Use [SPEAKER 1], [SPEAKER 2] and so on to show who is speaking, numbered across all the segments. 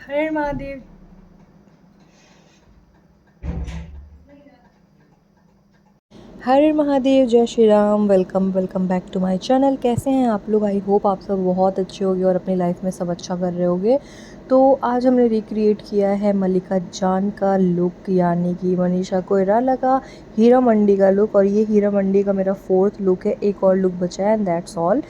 [SPEAKER 1] हर महादेव। हर महादेव, जय Shri Ram. Welcome welcome back to my channel. कैसे हैं आप लोग? आई होप आप सब बहुत अच्छे होंगे और अपनी लाइफ में सब अच्छा कर रहे होंगे। तो आज हमने रिक्रिएट किया है मल्लिका जान का लुक, यानी कि मनीषा कोइराला का हीरा मंडी का लुक। और ये हीरा मंडी का मेरा 4th लुक है। एक और लुक बचा है एंड दैट्स ऑल।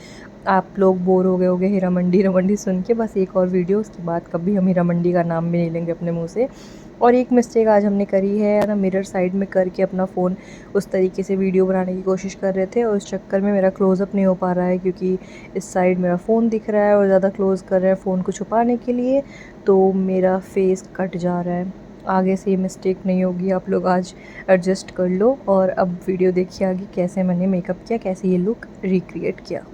[SPEAKER 1] आप लोग बोर हो गए होंगे हीरा मंडी सुन के। बस एक और वीडियो, उसके बाद कभी हम हीरा मंडी का नाम भी नहीं लेंगे अपने मुंह से। और एक मिस्टेक आज हमने करी है ना, मिरर साइड में करके अपना फ़ोन उस तरीके से वीडियो बनाने की कोशिश कर रहे थे और उस चक्कर में मेरा क्लोज़अप नहीं हो पा रहा है, क्योंकि इस साइड मेरा फ़ोन दिख रहा है और ज़्यादा क्लोज़ कर रहा है फ़ोन को छुपाने के लिए, तो मेरा फेस कट जा रहा है। आगे से ये मिस्टेक नहीं होगी, आप लोग आज एडजस्ट कर लो। और अब वीडियो देखिए आगे कैसे मैंने मेकअप किया, कैसे ये लुक रिक्रिएट किया।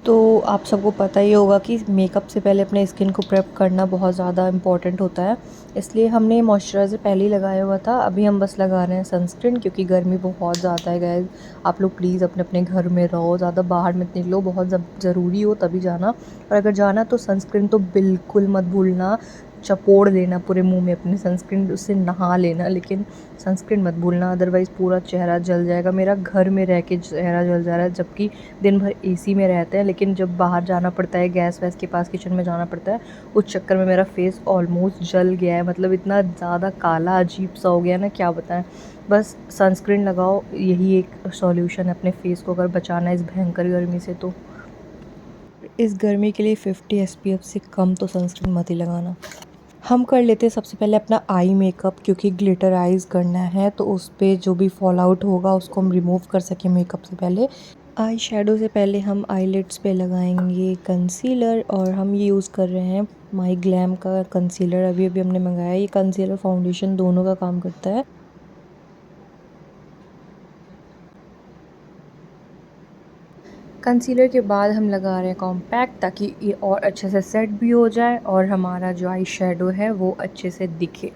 [SPEAKER 1] तो आप सबको पता ही होगा कि मेकअप से पहले अपने स्किन को प्रेप करना बहुत ज़्यादा इम्पॉर्टेंट होता है, इसलिए हमने मॉइस्चराइज़र पहले ही लगाया हुआ था। अभी हम बस लगा रहे हैं सनस्क्रीन, क्योंकि गर्मी बहुत ज़्यादा है गाइस। आप लोग प्लीज़ अपने अपने घर में रहो, ज़्यादा बाहर मत निकलो। बहुत ज़रूरी हो तभी जाना, और अगर जाना तो सनस्क्रीन तो बिल्कुल मत भूलना। चपोड़ लेना पूरे मुंह में अपने सनस्क्रीन, उससे नहा लेना, लेकिन सनस्क्रीन मत भूलना, अदरवाइज़ पूरा चेहरा जल जाएगा। मेरा घर में रह के चेहरा जल जा रहा है, जबकि दिन भर एसी में रहते हैं, लेकिन जब बाहर जाना पड़ता है, गैस वैस के पास किचन में जाना पड़ता है, उस चक्कर में मेरा फेस ऑलमोस्ट जल गया है। मतलब इतना ज़्यादा काला अजीब सा हो गया ना, क्या बताएं। बस सनस्क्रीन लगाओ, यही एक सॉल्यूशन है अपने फेस को अगर बचाना है इस भयंकर गर्मी से। तो इस गर्मी के लिए 50 SPF से कम तो सनस्क्रीन मत ही लगाना। हम कर लेते हैं सबसे पहले अपना आई मेकअप, क्योंकि ग्लिटर आइज करना है, तो उस पर जो भी फॉल आउट होगा उसको हम रिमूव कर सकें मेकअप से पहले। आई शेडो से पहले हम आईलिड्स पे लगाएंगे कंसीलर, और हम ये यूज़ कर रहे हैं माई ग्लैम का कंसीलर। अभी अभी हमने मंगाया। ये कंसीलर फाउंडेशन दोनों का काम करता है। कंसीलर के बाद हम लगा रहे हैं कॉम्पैक्ट, ताकि ये और अच्छे से सेट भी हो जाए और हमारा जो आई शेडो है वो अच्छे से दिखे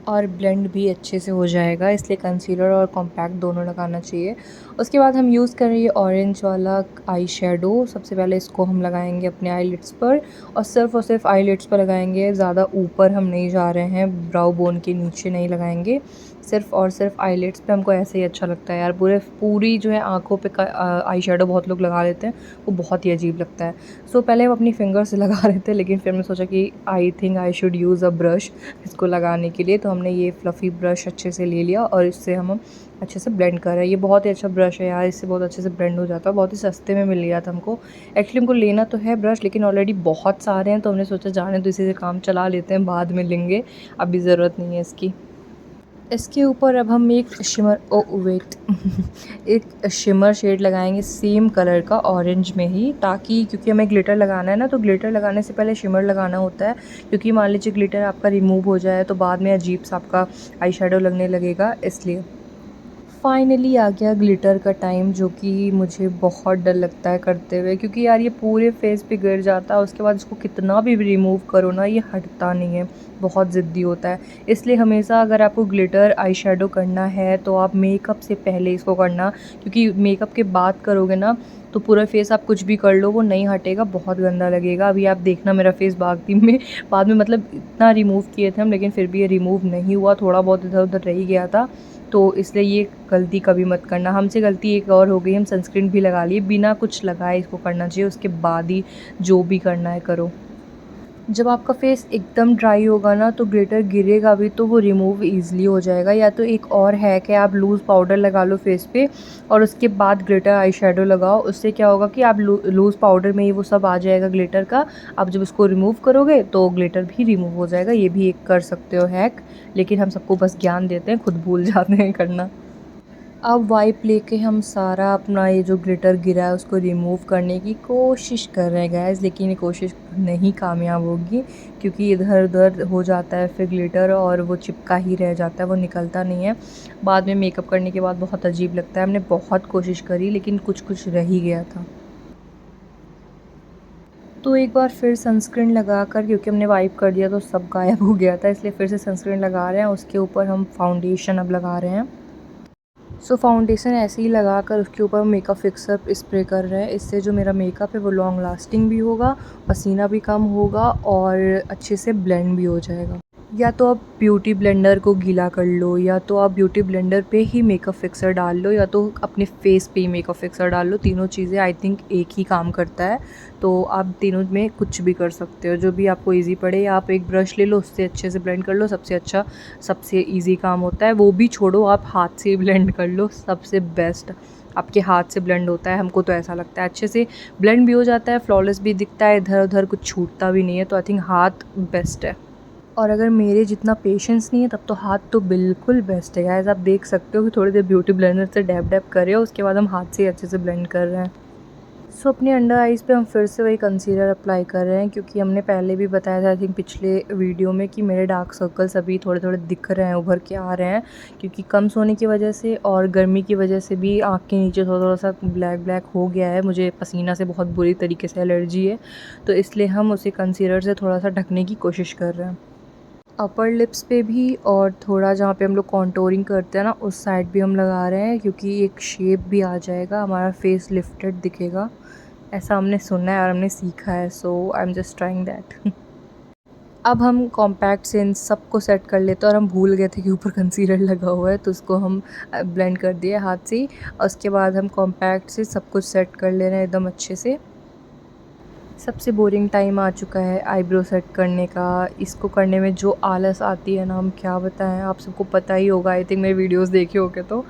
[SPEAKER 1] और ब्लेंड भी अच्छे से हो जाएगा, इसलिए कंसीलर और कॉम्पैक्ट दोनों लगाना चाहिए। उसके बाद हम यूज़ कर रहे हैं ऑरेंज वाला आई शेडो। सबसे पहले इसको हम लगाएंगे अपने आईलिड्स पर, और सिर्फ आईलिड्स पर लगाएंगे, ज़्यादा ऊपर हम नहीं जा रहे हैं, ब्राउ बोन के नीचे नहीं लगाएंगे। सिर्फ और सिर्फ आईलिड्स पे। हमको ऐसे ही अच्छा लगता है यार। पूरी जो है आँखों पे आई शेडो बहुत लोग लगा लेते हैं, वो बहुत ही अजीब लगता है। सो पहले हम अपनी फिंगर से लगा रहे थे, लेकिन फिर मैं सोचा कि I think I should use a brush इसको लगाने के लिए। तो हमने ये फ्लफ़ी ब्रश अच्छे से ले लिया और इससे हम अच्छे से ब्लेंड कर रहे हैं। ये बहुत ही अच्छा ब्रश है यार, इससे बहुत अच्छे से ब्लेंड हो जाता है। बहुत ही सस्ते में मिल गया था हमको। एक्चुअली हमको लेना तो है ब्रश, लेकिन ऑलरेडी बहुत सारे हैं, तो हमने सोचा जाने तो इसी से काम चला लेते हैं, बाद में लेंगे, अभी ज़रूरत नहीं है इसकी। इसके ऊपर अब हम एक शिमर वेट एक शिमर शेड लगाएंगे सेम कलर का, ऑरेंज में ही, ताकि क्योंकि हमें ग्लिटर लगाना है ना, तो ग्लिटर लगाने से पहले शिमर लगाना होता है। क्योंकि मान लीजिए ग्लिटर आपका रिमूव हो जाए तो बाद में अजीब सा आपका आई शेडो लगने लगेगा, इसलिए। फाइनली आ गया ग्लिटर का टाइम, जो कि मुझे बहुत डर लगता है करते हुए, क्योंकि यार ये पूरे फेस पे गिर जाता है। उसके बाद इसको कितना भी रिमूव करो ना, ये हटता नहीं है, बहुत ज़िद्दी होता है। इसलिए हमेशा अगर आपको ग्लिटर आई शेडो करना है तो आप मेकअप से पहले इसको करना, क्योंकि मेकअप के बाद करोगे ना तो पूरा फेस आप कुछ भी कर लो वो नहीं हटेगा, बहुत गंदा लगेगा। अभी आप देखना मेरा फेस बाद में मतलब इतना रिमूव किए थे हम, लेकिन फिर भी ये रिमूव नहीं हुआ, थोड़ा बहुत इधर उधर रह ही गया था। तो इसलिए ये गलती कभी मत करना। हमसे गलती एक और हो गई, हम सनस्क्रीन भी लगा लिए, बिना कुछ लगाए इसको करना चाहिए। उसके बाद ही जो भी करना है करो। जब आपका फेस एकदम ड्राई होगा ना, तो ग्लिटर गिरेगा भी तो वो रिमूव ईज़िली हो जाएगा। या तो एक और हैक है, आप लूज़ पाउडर लगा लो फेस पे और उसके बाद ग्लिटर आई शेडो लगाओ। उससे क्या होगा कि आप लूज़ पाउडर में ही वो सब आ जाएगा ग्लिटर का। आप जब उसको रिमूव करोगे तो ग्लिटर भी रिमूव हो जाएगा। ये भी एक कर सकते हो हैक, लेकिन हम सबको बस ज्ञान देते हैं, खुद भूल जाते हैं करना। अब वाइप लेके हम सारा अपना ये जो ग्लिटर गिरा है उसको रिमूव करने की कोशिश कर रहे हैं गैस, लेकिन ये कोशिश नहीं कामयाब होगी, क्योंकि इधर उधर हो जाता है फिर ग्लिटर और वो चिपका ही रह जाता है, वो निकलता नहीं है। बाद में मेकअप करने के बाद बहुत अजीब लगता है। हमने बहुत कोशिश करी, लेकिन कुछ कुछ रह ही गया था। तो एक बार फिर सनस्क्रीन लगा कर, क्योंकि हमने वाइप कर दिया तो सब गायब हो गया था, इसलिए फिर से सनस्क्रीन लगा रहे हैं। उसके ऊपर हम फाउंडेशन अब लगा रहे हैं। सो फाउंडेशन ऐसे ही लगा कर उसके ऊपर मेकअप फिक्सर स्प्रे कर रहे हैं। इससे जो मेरा मेकअप है वो लॉन्ग लास्टिंग भी होगा, पसीना भी कम होगा और अच्छे से ब्लेंड भी हो जाएगा। या तो आप ब्यूटी ब्लेंडर को गीला कर लो, या तो आप ब्यूटी ब्लेंडर पे ही मेकअप फिक्सर डाल लो, या तो अपने फेस पे ही मेकअप फिक्सर डाल लो। तीनों चीज़ें आई थिंक एक ही काम करता है, तो आप तीनों में कुछ भी कर सकते हो, जो भी आपको इजी पड़े। या आप एक ब्रश ले लो, उससे अच्छे से ब्लेंड कर लो, सबसे अच्छा सबसे इजी काम होता है। वो भी छोड़ो, आप हाथ से ब्लेंड कर लो, सबसे बेस्ट आपके हाथ से ब्लेंड होता है। हमको तो ऐसा लगता है अच्छे से ब्लेंड भी हो जाता है, फ्लॉलेस भी दिखता है, इधर उधर कुछ छूटता भी नहीं है। तो आई थिंक हाथ बेस्ट है। और अगर मेरे जितना पेशेंस नहीं है तब तो हाथ तो बिल्कुल बेस्ट है गाइस। आप देख सकते हो कि थोड़ी देर ब्यूटी ब्लेंडर से डैब डैब कर रहे हो, उसके बाद हम हाथ से अच्छे से ब्लेंड कर रहे हैं। सो अपने अंडर आइज़ पे हम फिर से वही कंसीलर अप्लाई कर रहे हैं, क्योंकि हमने पहले भी बताया था आई थिंक पिछले वीडियो में कि मेरे डार्क सर्कल्स अभी थोड़े थोड़े दिख रहे हैं, उभर के आ रहे हैं, क्योंकि कम सोने की वजह से और गर्मी की वजह से भी आँख के नीचे थोड़ा थोड़ा सा ब्लैक ब्लैक हो गया है। मुझे पसीना से बहुत बुरी तरीके से एलर्जी है, तो इसलिए हम उसे कंसीलर से थोड़ा सा ढकने की कोशिश कर रहे हैं। अपर लिप्स पे भी और थोड़ा जहाँ पे हम लोग कॉन्टोरिंग करते हैं ना, उस साइड भी हम लगा रहे हैं, क्योंकि एक शेप भी आ जाएगा, हमारा फेस लिफ्टेड दिखेगा। ऐसा हमने सुना है और हमने सीखा है, so I am just trying that. अब हम कॉम्पैक्ट से इन सबको सेट कर लेते हैं, और हम भूल गए थे कि ऊपर कंसीलर लगा हुआ है, तो उसको हम ब्लेंड कर दिए हाथ से ही। और उसके बाद हम कॉम्पैक्ट से सब कुछ सेट कर ले रहे हैं एकदम अच्छे से। सबसे बोरिंग टाइम आ चुका है आईब्रो सेट करने का। इसको करने में जो आलस आती है ना, हम क्या बताएं, आप सबको पता ही होगा, आई थिंक मेरे वीडियोस देखे होगे तो।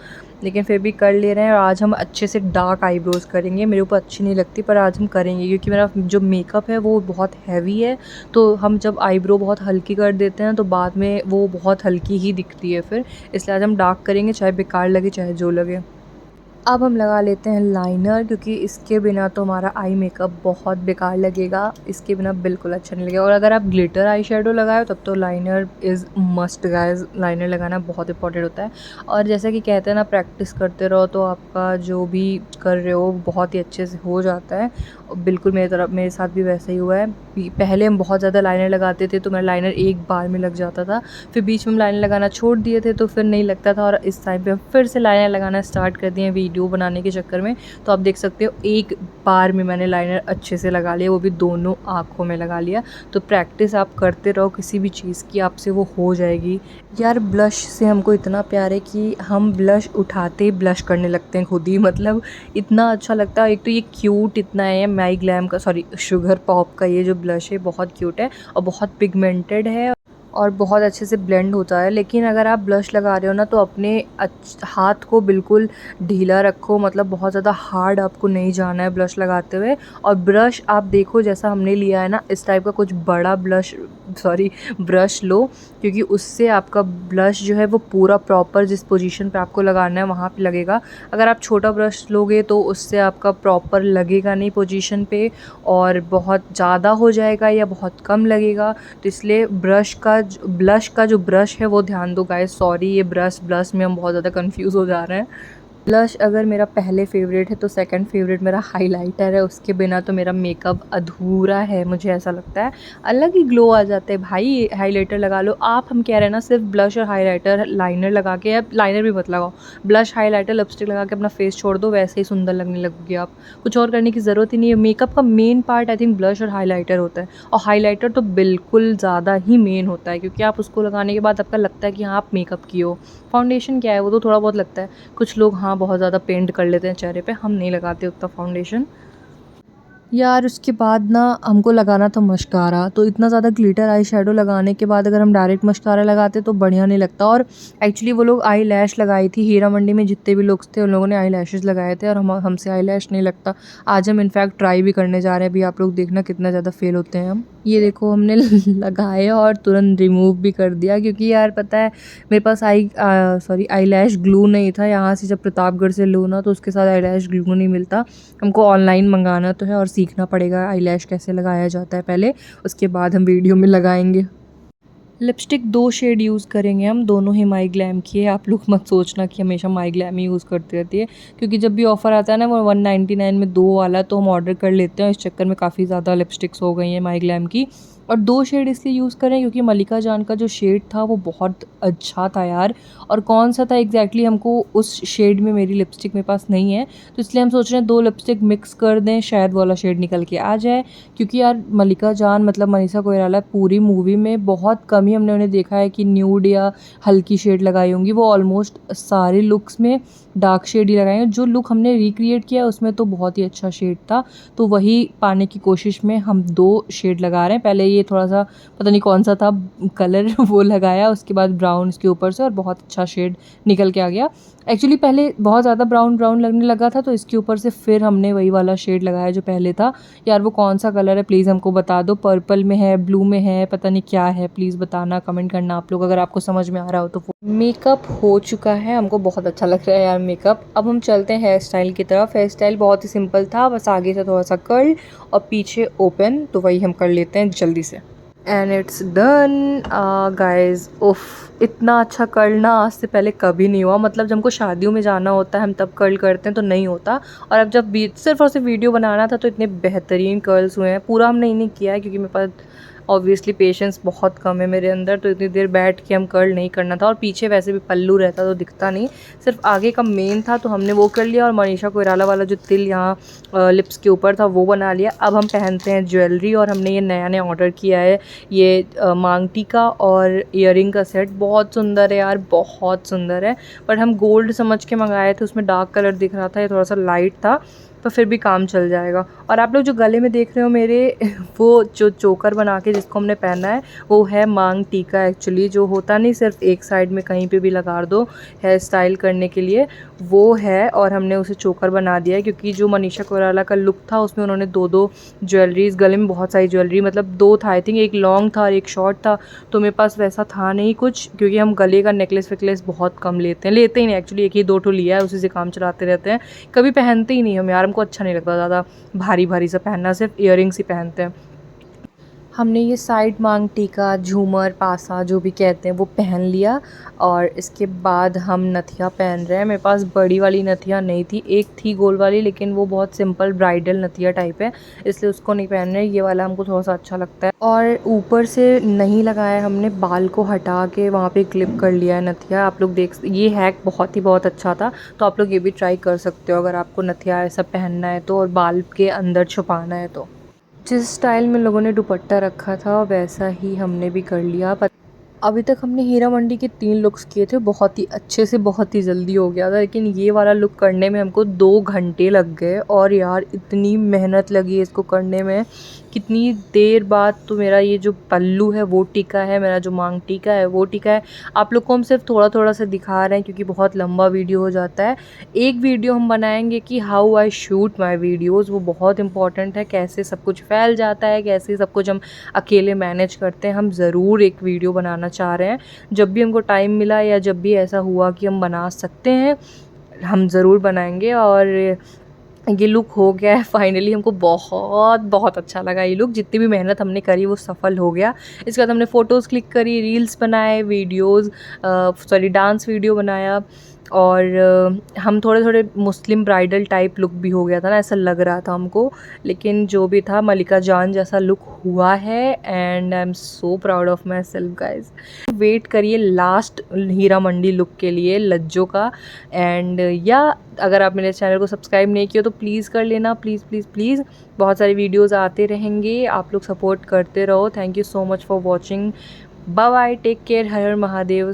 [SPEAKER 1] लेकिन फिर भी कर ले रहे हैं, और आज हम अच्छे से डार्क आईब्रोज़ करेंगे। मेरे ऊपर अच्छी नहीं लगती, पर आज हम करेंगे, क्योंकि मेरा जो मेकअप है वो बहुत हैवी है। तो हम जब आईब्रो बहुत हल्की कर देते हैं तो बाद में वो बहुत हल्की ही दिखती है फिर। इसलिए आज हम डार्क करेंगे, चाहे बेकार लगे चाहे जो लगे। अब हम लगा लेते हैं लाइनर, क्योंकि इसके बिना तो हमारा आई मेकअप बहुत बेकार लगेगा, इसके बिना बिल्कुल अच्छा नहीं लगेगा। और अगर आप ग्लिटर आई शेडो लगाए हो तब तो liner is must guys, liner लगाना बहुत इंपॉर्टेंट होता है। और जैसा कि कहते हैं ना, प्रैक्टिस करते रहो तो आपका जो भी कर रहे हो बहुत ही अच्छे से हो जाता है। बिल्कुल मेरे साथ भी वैसा ही हुआ है। पहले हम बहुत ज़्यादा लाइनर लगाते थे तो मेरा लाइनर एक बार में लग जाता था, फिर बीच में हम लाइनर लगाना छोड़ दिए थे तो फिर नहीं लगता था, और इस टाइम पे हम फिर से लाइनर लगाना स्टार्ट कर दिए वीडियो बनाने के चक्कर में। तो आप देख सकते हो एक बार में मैंने लाइनर अच्छे से लगा लिया, वो भी दोनों आँखों में लगा लिया। तो प्रैक्टिस आप करते रहो किसी भी चीज़ की, आपसे वो हो जाएगी। यार ब्लश से हमको इतना प्यार है कि हम ब्लश उठाते ही ब्लश करने लगते हैं खुद ही, मतलब इतना अच्छा लगता है। एक तो ये क्यूट इतना है, माई ग्लैम का, सॉरी शुगर पॉप का ये जो ब्लश है बहुत क्यूट है और बहुत पिगमेंटेड है और बहुत अच्छे से ब्लेंड होता है। लेकिन अगर आप ब्लश लगा रहे हो ना तो अपने हाथ को बिल्कुल ढीला रखो, मतलब बहुत ज़्यादा हार्ड आपको नहीं जाना है ब्लश लगाते हुए। और ब्रश आप देखो जैसा हमने लिया है ना, इस टाइप का कुछ बड़ा ब्रश लो, क्योंकि उससे आपका ब्लश जो है वो पूरा प्रॉपर जिस पोजीशन पे आपको लगाना है वहाँ पे लगेगा। अगर आप छोटा ब्रश लोगे तो उससे आपका प्रॉपर लगेगा नहीं पोजीशन पे, और बहुत ज़्यादा हो जाएगा या बहुत कम लगेगा। तो इसलिए ब्लश का जो ब्रश है वो ध्यान दो गाइस। सॉरी, ये ब्लश में हम बहुत ज़्यादा कंफ्यूज हो जा रहे हैं। ब्लश अगर मेरा पहले फेवरेट है तो सेकंड फेवरेट मेरा हाइलाइटर है। उसके बिना तो मेरा मेकअप अधूरा है, मुझे ऐसा लगता है। अलग ही ग्लो आ जाता है भाई, हाइलाइटर लगा लो आप। हम कह रहे हैं ना सिर्फ ब्लश और हाइलाइटर, लाइनर लगा के, अब लाइनर भी मत लगाओ, ब्लश हाइलाइटर लिपस्टिक लगा के अपना फेस छोड़ दो, वैसे ही सुंदर लगने लगोगे आप। कुछ और करने की ज़रूरत ही नहीं है। मेकअप का main part I think blush और हाईलाइटर होता है, और हाईलाइटर तो बिल्कुल ज़्यादा ही मेन होता है, क्योंकि आप उसको लगाने के बाद आपका लगता है कि हाँ आप मेकअप किए हो। फाउंडेशन क्या है, वो तो थोड़ा बहुत लगता है। कुछ लोग हाँ बहुत ज़्यादा पेंट कर लेते हैं चेहरे पे, हम नहीं लगाते उतना फाउंडेशन। यार उसके बाद ना हमको लगाना था मस्कारा, तो इतना ज़्यादा ग्लिटर आई शेडो लगाने के बाद अगर हम डायरेक्ट मस्कारा लगाते तो बढ़िया नहीं लगता। और एक्चुअली वो लोग आई लैश लगाई थी, हीरा मंडी में जितने भी लोग थे उन लोगों ने आई लैशेज़ लगाए थे, और हमसे आई लैश नहीं लगता। आज हम इनफैक्ट ट्राई भी करने जा रहे हैं, अभी आप लोग देखना कितना ज़्यादा फेल होते हैं हम। ये देखो हमने लगाए और तुरंत रिमूव भी कर दिया, क्योंकि यार पता है मेरे पास आई लैश ग्लू नहीं था। यहाँ से जब प्रतापगढ़ से लो ना तो उसके साथ आई लैश ग्लू नहीं मिलता। हमको ऑनलाइन मंगाना तो है और सीखना पड़ेगा आई लैश कैसे लगाया जाता है पहले, उसके बाद हम वीडियो में लगाएंगे। लिपस्टिक 2 शेड यूज़ करेंगे हम, दोनों ही माई ग्लैम की है। आप लोग मत सोचना कि हमेशा माई ग्लैम ही यूज़ करती रहती है, क्योंकि जब भी ऑफ़र आता है ना वो 199 में 2 वाला, तो हम ऑर्डर कर लेते हैं। इस चक्कर में काफ़ी ज़्यादा लिपस्टिक्स हो गई हैं माई ग्लैम की। और 2 शेड इसलिए यूज़ करें क्योंकि मल्लिका जान का जो शेड था वो बहुत अच्छा था यार, और कौन-सा था एग्ज़ैक्टली हमको उस शेड में मेरी लिपस्टिक मेरे पास नहीं है, तो इसलिए हम सोच रहे हैं 2 लिपस्टिक मिक्स कर दें, शायद वो वाला शेड निकल के आ जाए। क्योंकि यार मल्लिका जान मतलब मनीषा कोइराला पूरी मूवी में बहुत कम ही हमने उन्हें देखा है कि न्यूड या हल्की शेड लगाई होंगी। वो ऑलमोस्ट सारे लुक्स में डार्क शेड ही लगाए हैं। जो लुक हमने रिक्रिएट किया उसमें तो बहुत ही अच्छा शेड था, तो वही पाने की कोशिश में हम 2 शेड लगा रहे हैं। पहले ये थोड़ा-सा पता नहीं कौन-सा था कलर वो लगाया, उसके बाद ब्राउन इसके ऊपर से, और बहुत अच्छा शेड निकल के आ गया। एक्चुअली पहले बहुत ज़्यादा ब्राउन लगने लगा था, तो इसके ऊपर से फिर हमने वही वाला शेड लगाया जो पहले था। यार वो कौन-सा कलर है प्लीज़ हमको बता दो, पर्पल में है, ब्लू में है, पता नहीं क्या है, प्लीज़ बताना, कमेंट करना आप लोग अगर आपको समझ में आ रहा हो तो। मेकअप हो चुका है, हमको बहुत अच्छा लग रहा है यार मेकअप। अब हम चलते हैं हेयर स्टाइल की तरफ। हेयर स्टाइल बहुत ही सिंपल था, बस आगे से थोड़ा-सा कर्ल और पीछे ओपन, तो वही हम कर लेते हैं जल्दी से। And it's done guys. उफ, इतना अच्छा कर्ल ना आज से पहले कभी नहीं हुआ। मतलब जब हमको शादियों में जाना होता है हम तब कर्ल करते हैं तो नहीं होता, और अब जब सिर्फ और सिर्फ वीडियो बनाना था तो इतने बेहतरीन कर्ल्स हुए हैं। पूरा हमने नहीं किया है क्योंकि मेरे पास ऑब्वियसली पेशेंस बहुत कम है मेरे अंदर, तो इतनी देर बैठ के हम कर्ल नहीं करना था। और पीछे वैसे भी पल्लू रहता तो दिखता नहीं, सिर्फ आगे का मेन था तो हमने वो कर लिया। और मनीषा कोइराला वाला जो तिल यहाँ लिप्स के ऊपर था वो बना लिया। अब हम पहनते हैं ज्वेलरी, और हमने ये नया ऑर्डर किया है ये मांग टीका और ईयरिंग का सेट। बहुत सुंदर है यार, बहुत सुंदर है, बट हम गोल्ड समझ के मंगाए थे, उसमें डार्क कलर दिख रहा था, ये थोड़ा सा लाइट था, तो फिर भी काम चल जाएगा। और आप लोग जो गले में देख रहे हो मेरे वो जो चोकर बना के जिसको हमने पहना है वो है मांग टीका। एक्चुअली जो होता नहीं सिर्फ एक साइड में कहीं पे भी लगा दो हेयर स्टाइल करने के लिए, वो है, और हमने उसे चोकर बना दिया है क्योंकि जो मनीषा कोइराला का लुक था उसमें उन्होंने 2 ज्वेलरीज गले में, बहुत सारी ज्वेलरी, मतलब 2 था आई थिंक, एक लॉन्ग था और एक शॉर्ट था, तो मेरे पास वैसा था नहीं कुछ, क्योंकि हम गले का नेकलेस वेकलेस बहुत कम लेते ही नहीं। एक्चुअली 1 ही 2 ठो लिया है, उसी से काम चलाते रहते हैं, कभी पहनते ही नहीं हम यार, हमको अच्छा नहीं लगता ज़्यादा भारी भारी सा पहनना, सिर्फ इयरिंग्स ही पहनते हैं। हमने ये साइड मांग टीका, झूमर, पासा जो भी कहते हैं वो पहन लिया, और इसके बाद हम नथिया पहन रहे हैं। मेरे पास बड़ी वाली नथिया नहीं थी, एक थी गोल वाली, लेकिन वो बहुत सिंपल ब्राइडल नथिया टाइप है, इसलिए उसको नहीं पहन रहे। ये वाला हमको थोड़ा सा अच्छा लगता है, और ऊपर से नहीं लगाया हमने, बाल को हटा के वहाँ पे क्लिप कर लिया है नथिया। आप लोग देख, ये हैक बहुत अच्छा था, तो आप लोग ये भी ट्राई कर सकते हो अगर आपको नथिया ऐसा पहनना है तो, और बाल के अंदर छुपाना है तो। जिस स्टाइल में लोगों ने दुपट्टा रखा था वैसा ही हमने भी कर लिया। पर अभी तक हमने हीरा मंडी के 3 लुक्स किए थे, बहुत ही अच्छे से, बहुत ही जल्दी हो गया था, लेकिन ये वाला लुक करने में हमको 2 घंटे लग गए, और यार इतनी मेहनत लगी है इसको करने में। कितनी देर बाद तो मेरा ये जो पल्लू है वो टिका है, मेरा जो मांग टीका है वो टिका है। आप लोग को हम सिर्फ थोड़ा सा दिखा रहे हैं क्योंकि बहुत लंबा वीडियो हो जाता है। एक वीडियो हम बनाएंगे कि how I shoot my videos, वो बहुत इंपॉर्टेंट है, कैसे सब कुछ फैल जाता है, कैसे सब कुछ हम अकेले मैनेज करते हैं। हम ज़रूर एक वीडियो बनाना चाह रहे हैं, जब भी हमको टाइम मिला या जब भी ऐसा हुआ कि हम बना सकते हैं हम ज़रूर बनाएंगे। और ये लुक हो गया है फाइनली, हमको बहुत अच्छा लगा ये लुक, जितनी भी मेहनत हमने करी वो सफल हो गया। इसके बाद हमने फ़ोटोज़ क्लिक करी, रील्स बनाए, वीडियोज़ डांस वीडियो बनाया, और हम थोड़े मुस्लिम ब्राइडल टाइप लुक भी हो गया था ना, ऐसा लग रहा था हमको, लेकिन जो भी था मल्लिका जान जैसा लुक हुआ है, and I am so proud of myself guys. Wait करिए लास्ट हीरा मंडी लुक के लिए लज्जो का। एंड या अगर आप मेरे चैनल को सब्सक्राइब नहीं किया तो प्लीज़ कर लेना, प्लीज़। बहुत सारे वीडियोस आते रहेंगे, आप लोग सपोर्ट करते रहो। Thank you so much for watching, bye bye, take care, Har Har Mahadev.